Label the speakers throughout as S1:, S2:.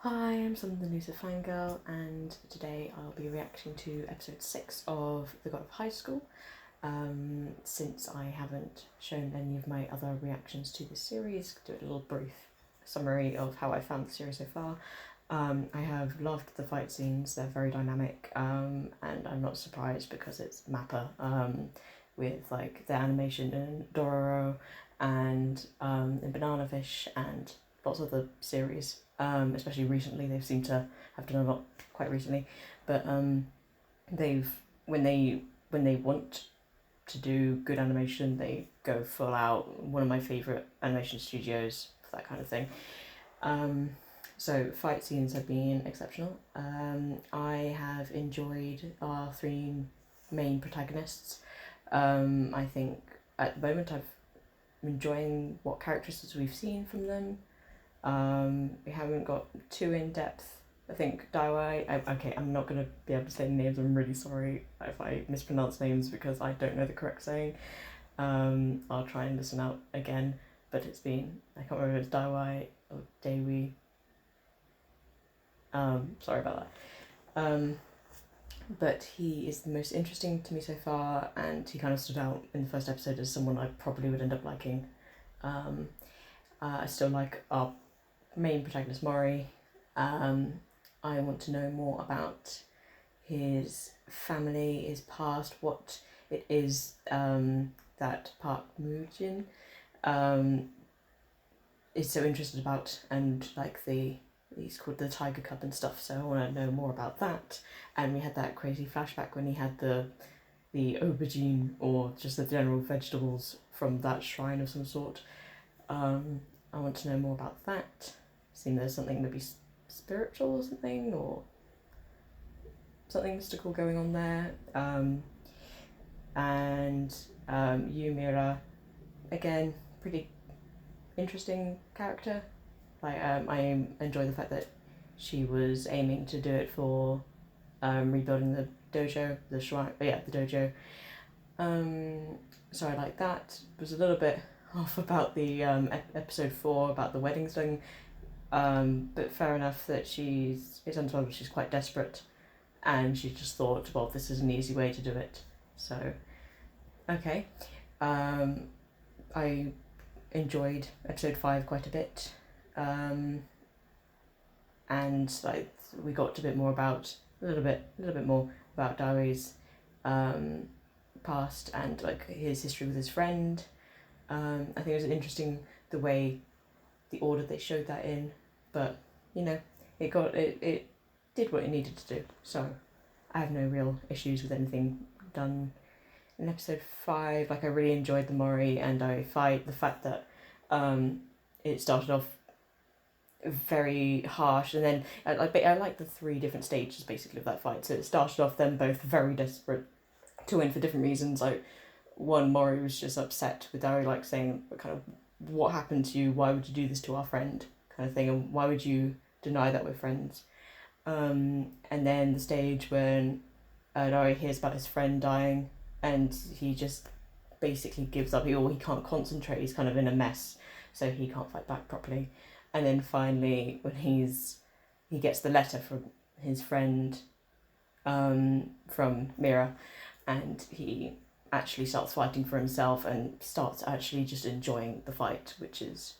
S1: Hi, I'm some of the news of Fangirl, and today I'll be reacting to episode 6 of The God of High School. Since I haven't shown any of my other reactions to this series, do a little brief summary of how I found the series so far. I have loved the fight scenes, they're very dynamic, and I'm not surprised because it's Mappa, with like the animation in Dororo and in Banana Fish and lots of the series. Especially recently, they've seemed to have done a lot quite recently, but they've when they want to do good animation, they go full out. One of my favourite animation studios for that kind of thing. So fight scenes have been exceptional. I have enjoyed our three main protagonists. I think at the moment I'm enjoying what characteristics we've seen from them. We haven't got too in depth. I think Daiwai. Okay, I'm not gonna be able to say names. I'm really sorry if I mispronounce names because I don't know the correct saying. I'll try and listen out again. But it's been, I can't remember if it's Daiwai or Daewee. Sorry about that. But he is the most interesting to me so far, and he kind of stood out in the first episode as someone I probably would end up liking. I still like our main protagonist Mori. I want to know more about his family, his past, what it is that Park Moojin is so interested about, and like he's called the Tiger Cub and stuff, so I want to know more about that. And we had that crazy flashback when he had the aubergine or just the general vegetables from that shrine of some sort. I want to know more about that. Seems there's something maybe spiritual or something, or something mystical going on there. And Yumira, again, pretty interesting character. Like I enjoy the fact that she was aiming to do it for rebuilding the dojo, the shrine. Yeah, the dojo. So I like that. It was a little bit off about the episode 4 about the wedding thing, but fair enough that it's understandable she's quite desperate, and she just thought, well, this is an easy way to do it. So, okay. I enjoyed episode 5 quite a bit, and like we got a little bit more about Daiwei's past and like his history with his friend. I think it was interesting the way, the order they showed that in, but you know, it did what it needed to do. So I have no real issues with anything done in episode 5. Like I really enjoyed the Mori, and I fight the fact that it started off very harsh, and then I like the 3 different stages basically of that fight. So it started off them both very desperate to win for different reasons. Like one, Mori was just upset with Dari, like saying kind of, what happened to you, why would you do this to our friend, kind of thing, and why would you deny that we're friends. And then the stage when Dari hears about his friend dying, and he just basically gives up. He can't concentrate, he's kind of in a mess, so he can't fight back properly. And then finally when he gets the letter from his friend, from Mira, and he actually starts fighting for himself and starts actually just enjoying the fight, which was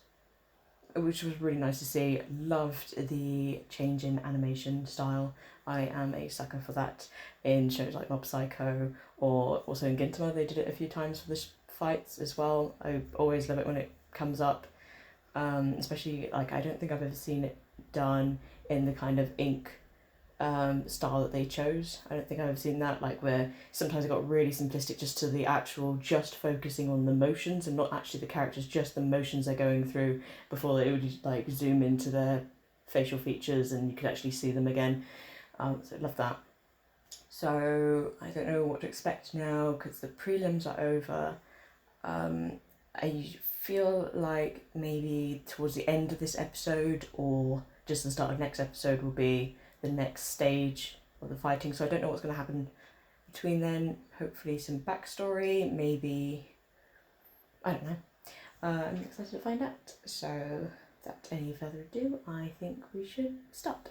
S1: really nice to see. Loved the change in animation style. I am a sucker for that in shows like Mob Psycho, or also in Gintama. They did it a few times for the fights as well. I always love it when it comes up, especially like I don't think I've ever seen it done in the kind of ink style that they chose. I don't think I've ever seen that, like where sometimes it got really simplistic just to the actual, just focusing on the motions and not actually the characters, just the motions they're going through before they would like zoom into their facial features and you could actually see them again. So I love that. So I don't know what to expect now because the prelims are over. I feel like maybe towards the end of this episode or just the start of next episode will be the next stage of the fighting, so I don't know what's going to happen between then. Hopefully some backstory, maybe, I don't know. I'm excited to find out, so without any further ado, I think we should start.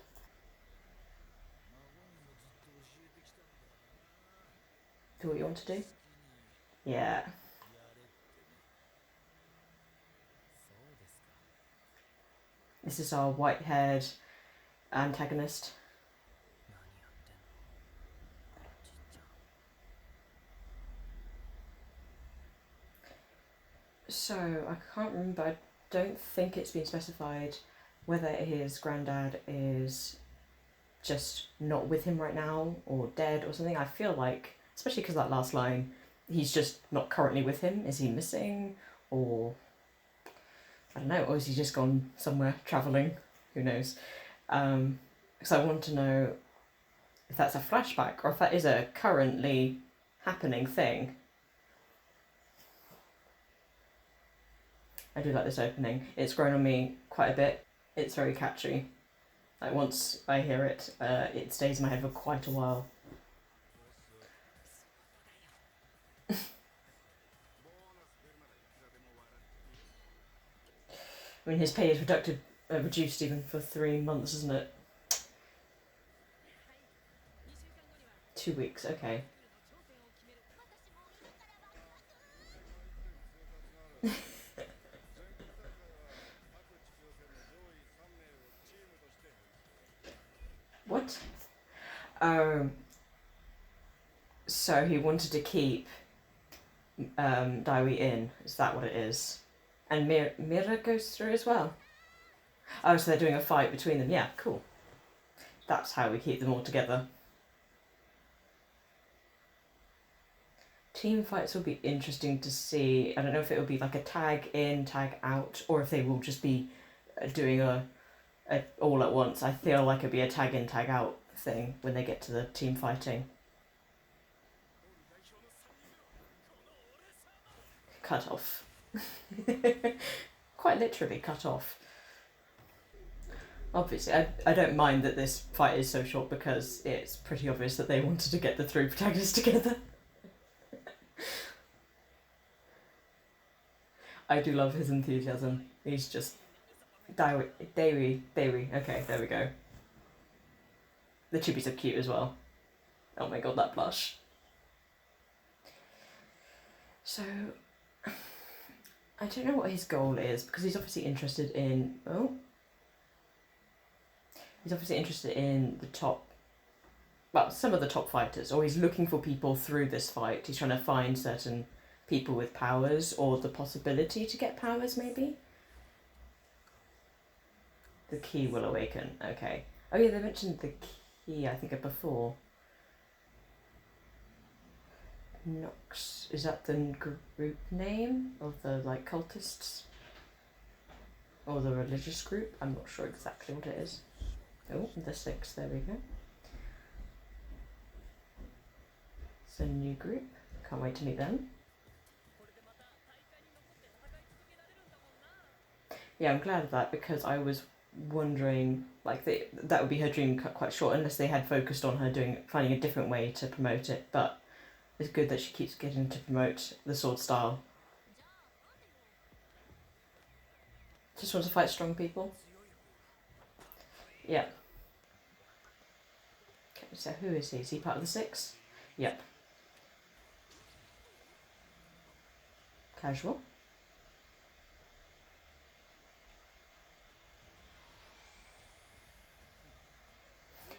S1: Do what you want to do? Yeah. This is our white-haired antagonist. So, I can't remember, I don't think it's been specified whether his granddad is just not with him right now or dead or something. I feel like, especially because that last line, he's just not currently with him. Is he missing? Or, I don't know, or is he just gone somewhere travelling? Who knows? Because I want to know if that's a flashback or if that is a currently happening thing. I do like this opening. It's grown on me quite a bit. It's very catchy. Like once I hear it, it stays in my head for quite a while. I mean, his pay is reduced even for 3 months, isn't it? 2 weeks, okay. What? So he wanted to keep Daiwi in, is that what it is? And Mira goes through as well? Oh, so they're doing a fight between them. Yeah, cool. That's how we keep them all together. Team fights will be interesting to see. I don't know if it will be like a tag in, tag out, or if they will just be doing a all at once. I feel like it'll be a tag in, tag out thing when they get to the team fighting. Cut off. Quite literally cut off. Obviously, I don't mind that this fight is so short because it's pretty obvious that they wanted to get the 3 protagonists together. I do love his enthusiasm. He's just... Dairy. Okay, there we go. The chibis are cute as well. Oh my god, that blush. So... I don't know what his goal is, because he's obviously interested in... Oh. He's obviously interested in the top... Well, some of the top fighters, or he's looking for people through this fight. He's trying to find certain people with powers, or the possibility to get powers, maybe? The key will awaken, okay. Oh yeah, they mentioned the key, I think, before. Nox, is that the group name of the, like, cultists? Or the religious group? I'm not sure exactly what it is. Oh, the 6, there we go. It's a new group, can't wait to meet them. Yeah, I'm glad of that, because I was wondering, like, that would be her dream cut quite short, unless they had focused on her finding a different way to promote it, but it's good that she keeps getting to promote the sword style. Just want to fight strong people? Yeah. Okay, so who is he? Is he part of the 6? Yep. Casual.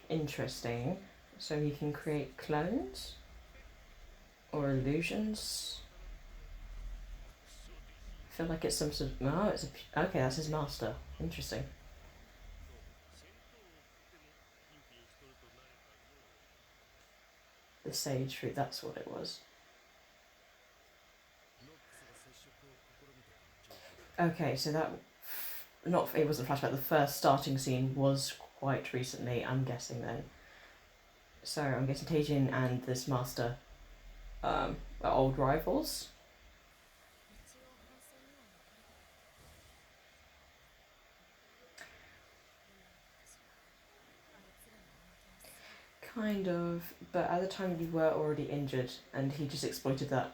S1: Interesting. So he can create clones? Or illusions? I feel like it's some sort of... Oh, it's a... Okay, that's his master. Interesting. The sage fruit, that's what it was. Okay, so that... It wasn't a flashback, the first starting scene was quite recently, I'm guessing then. So, I'm guessing Teijin and this master are old rivals. Kind of, but at the time you were already injured and he just exploited that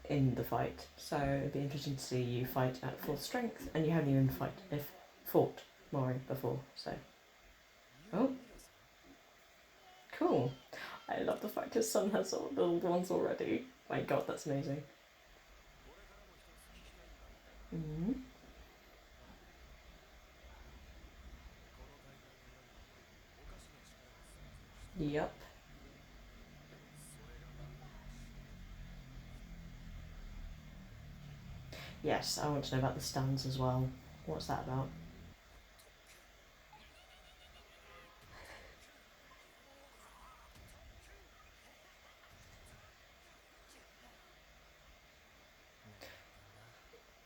S1: in the fight. So it'd be interesting to see you fight at full strength, and you haven't even fought Mori before, so. Oh. Cool. I love the fact his son has all the little ones already. My god, that's amazing. Mm-hmm. Yep. Yes, I want to know about the stands as well. What's that about?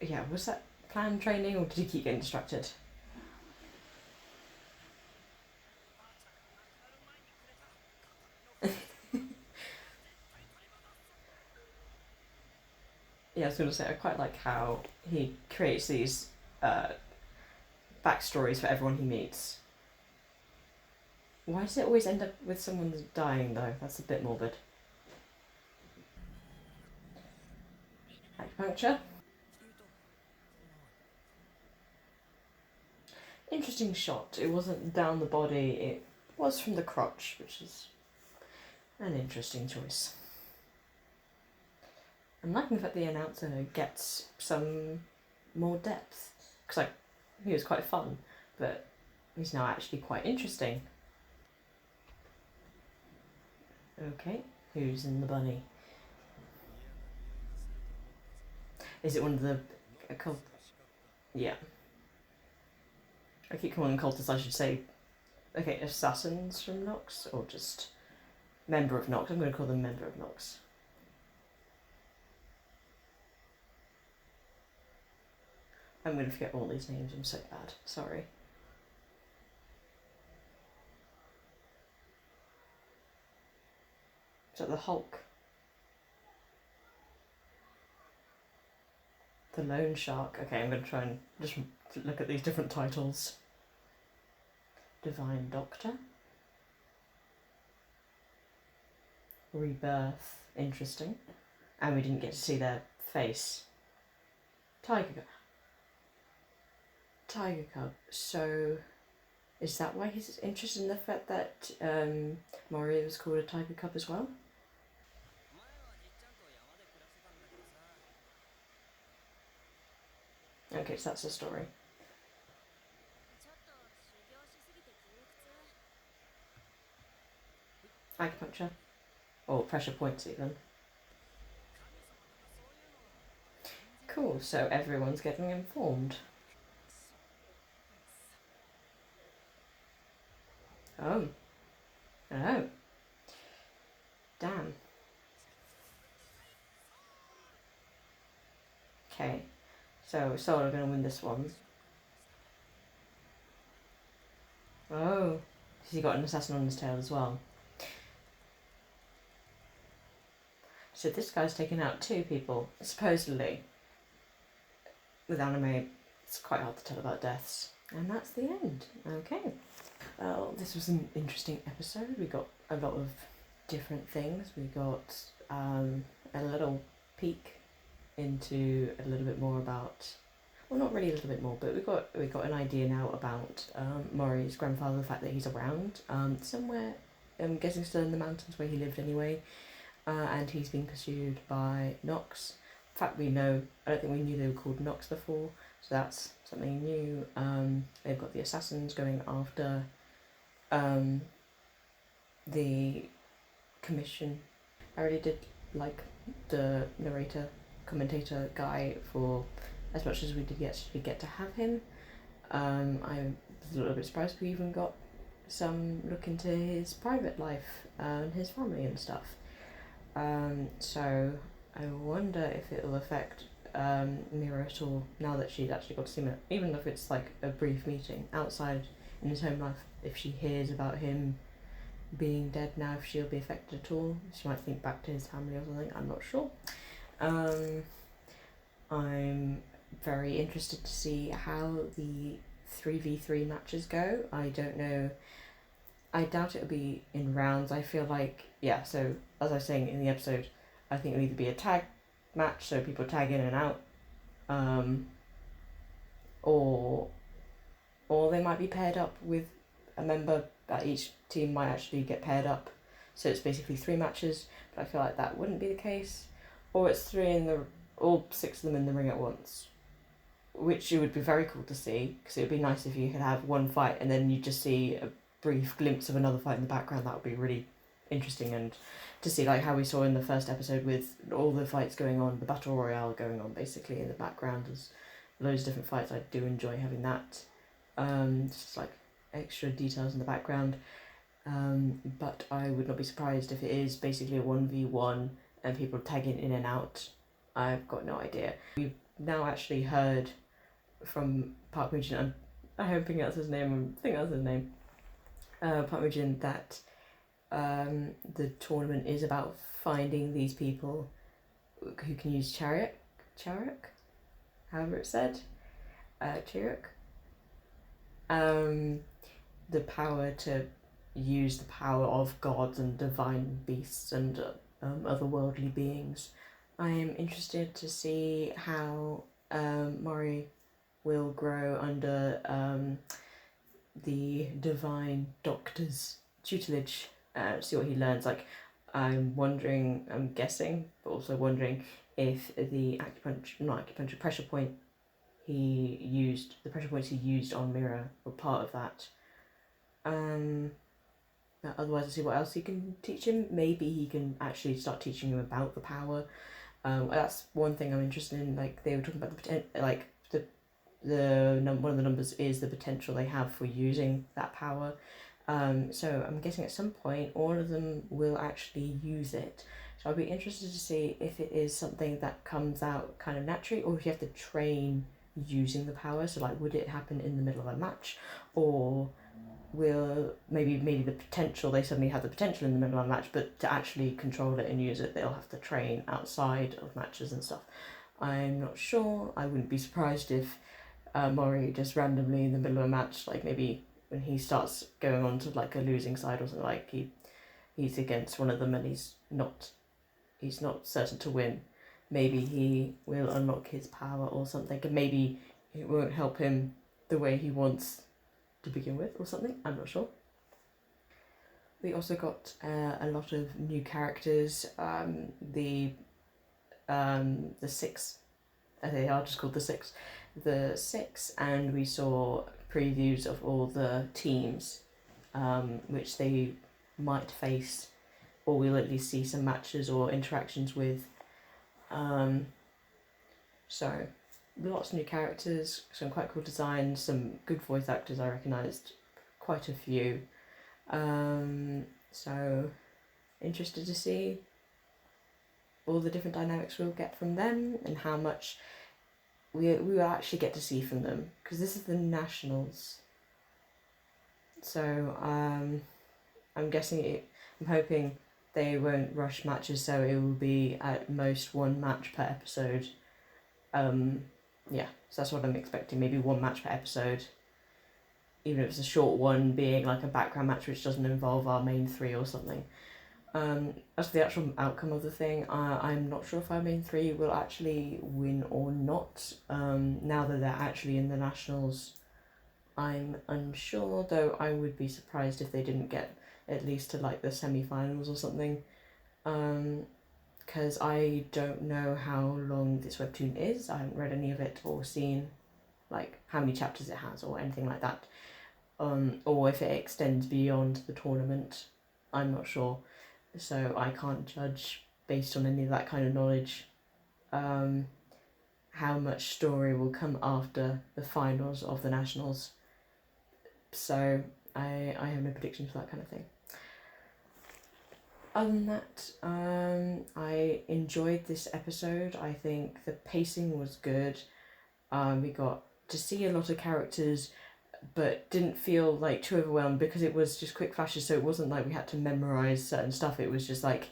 S1: Yeah, was that planned training or did he keep getting distracted? Yeah, I was going to say, I quite like how he creates these backstories for everyone he meets. Why does it always end up with someone dying, though? That's a bit morbid. Acupuncture? Interesting shot. It wasn't down the body, it was from the crotch, which is an interesting choice. I'm liking the fact the announcer gets some more depth. Because, like, he was quite fun, but he's now actually quite interesting. Okay, who's in the bunny? Is it one of the occult? Yeah. I keep calling them cultists, I should say. Okay, assassins from Nox, or just member of Nox? I'm going to call them member of Nox. I'm going to forget all these names, I'm so bad. Sorry. Is that the Hulk? The Lone Shark. Okay, I'm going to try and just look at these different titles. Divine Doctor. Rebirth. Interesting. And we didn't get to see their face. Tiger Cub. So, is that why he's interested in the fact that Mori was called a Tiger Cub as well? Okay, so that's the story. Acupuncture. Or pressure points even. Cool, so everyone's getting informed. Oh. Oh. Damn. Okay. So Solo gonna win this one. Oh. He got an assassin on his tail as well. So this guy's taken out 2 people, supposedly. With anime, it's quite hard to tell about deaths. And that's the end. Okay. Well, this was an interesting episode. We got a lot of different things. We got a little peek into a little bit more about, well, not really a little bit more, but we got an idea now about Mori's grandfather, the fact that he's around somewhere, I'm guessing still in the mountains where he lived anyway, and he's being pursued by Nox. In fact, we know, I don't think we knew they were called Nox before, so that's something new. They've got the assassins going after the commission. I really did like the narrator, commentator guy for as much as we did actually get to have him. I was a little bit surprised we even got some look into his private life and his family and stuff. So I wonder if it'll affect Mira at all now that she's actually got to see him, even if it's like a brief meeting outside in his home life. If she hears about him being dead now, if she'll be affected at all. She might think back to his family or something, I'm not sure. I'm very interested to see how the 3v3 matches go. I don't know, I doubt it'll be in rounds. I feel like, yeah, so as I was saying in the episode, I think it'll either be a tag match, so people tag in and out, or or they might be paired up with a member. Each team might actually get paired up, so it's basically 3 matches. But I feel like that wouldn't be the case, or it's all 6 of them in the ring at once, which it would be very cool to see, because it would be nice if you could have one fight and then you just see a brief glimpse of another fight in the background. That would be really interesting, and to see like how we saw in the first episode with all the fights going on, the battle royale going on basically in the background. There's loads of different fights. I do enjoy having that, just like extra details in the background, but I would not be surprised if it is basically a 1v1 and people tagging in and out. I've got no idea. We've now actually heard from Park Moojin, I hope that's his name, I think that's his name, Park Moojin, that the tournament is about finding these people who can use Charuk, however it's said, Charuk, the power to use the power of gods and divine beasts and otherworldly beings. I am interested to see how Mori will grow under the divine doctor's tutelage, see what he learns. Like, I'm guessing, but also wondering if the pressure point the pressure points he used on Mira were part of that. Otherwise, I'll see what else he can teach him. Maybe he can actually start teaching him about the power. That's one thing I'm interested in. Like, they were talking about one of the numbers is the potential they have for using that power. So I'm guessing at some point all of them will actually use it. So I'll be interested to see if it is something that comes out kind of naturally, or if you have to train using the power. So like, would it happen in the middle of a match, or will maybe the potential, they suddenly have the potential in the middle of a match, but to actually control it and use it they'll have to train outside of matches and stuff. I'm not sure. I wouldn't be surprised if Mori just randomly in the middle of a match, like maybe when he starts going on to like a losing side or something, like he's against one of them and he's not certain to win, maybe he will unlock his power or something, and maybe it won't help him the way he wants to begin with or something. I'm not sure. We also got a lot of new characters. The 6, they are just called the six, and we saw previews of all the teams which they might face, or we'll at least see some matches or interactions with. So lots of new characters, some quite cool designs, some good voice actors. I recognised quite a few. So interested to see all the different dynamics we'll get from them and how much we will actually get to see from them, because this is the nationals. So I'm hoping they won't rush matches, so it will be at most 1 match per episode. Yeah, so that's what I'm expecting, maybe 1 match per episode, even if it's a short one, being like a background match which doesn't involve our main 3 or something. As for the actual outcome of the thing, I'm not sure if our main 3 will actually win or not. Now that they're actually in the nationals, I'm unsure, though I would be surprised if they didn't get at least to like the semi-finals or something, because I don't know how long this webtoon is. I haven't read any of it or seen like how many chapters it has or anything like that, or if it extends beyond the tournament. I'm not sure, so I can't judge based on any of that kind of knowledge how much story will come after the finals of the nationals. So I have no predictions for that kind of thing. Other than that, I enjoyed this episode. I think the pacing was good. We got to see a lot of characters, but didn't feel like too overwhelmed, because it was just quick flashes, so it wasn't like we had to memorise certain stuff. It was just like,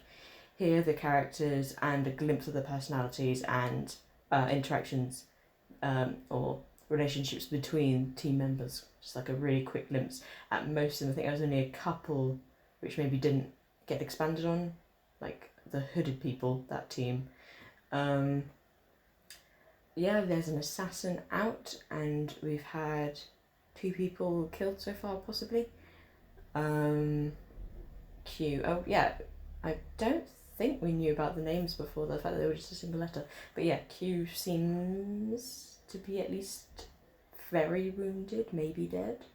S1: here are the characters and a glimpse of the personalities and interactions or relationships between team members. Just like a really quick glimpse at most, and I think there was only a couple which maybe didn't get expanded on, like the hooded people, that team. Yeah, there's an assassin out, and we've had 2 people killed so far, possibly. Q. Oh yeah, I don't think we knew about the names before, the fact that they were just a single letter. But yeah, Q seems to be at least very wounded, maybe dead.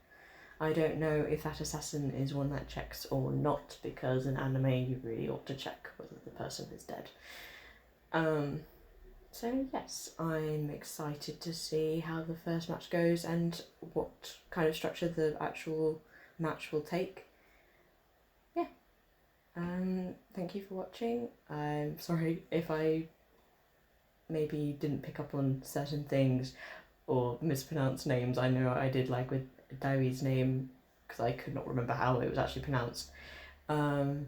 S1: I don't know if that assassin is one that checks or not, because in anime you really ought to check whether the person is dead. So yes, I'm excited to see how the first match goes and what kind of structure the actual match will take. Yeah. Thank you for watching. I'm sorry if I maybe didn't pick up on certain things or mispronounced names. I know I did, like with Daiwi's name, because I could not remember how it was actually pronounced. But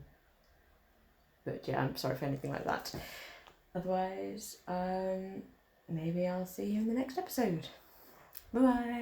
S1: yeah, I'm sorry for anything like that. Otherwise, maybe I'll see you in the next episode. Bye bye.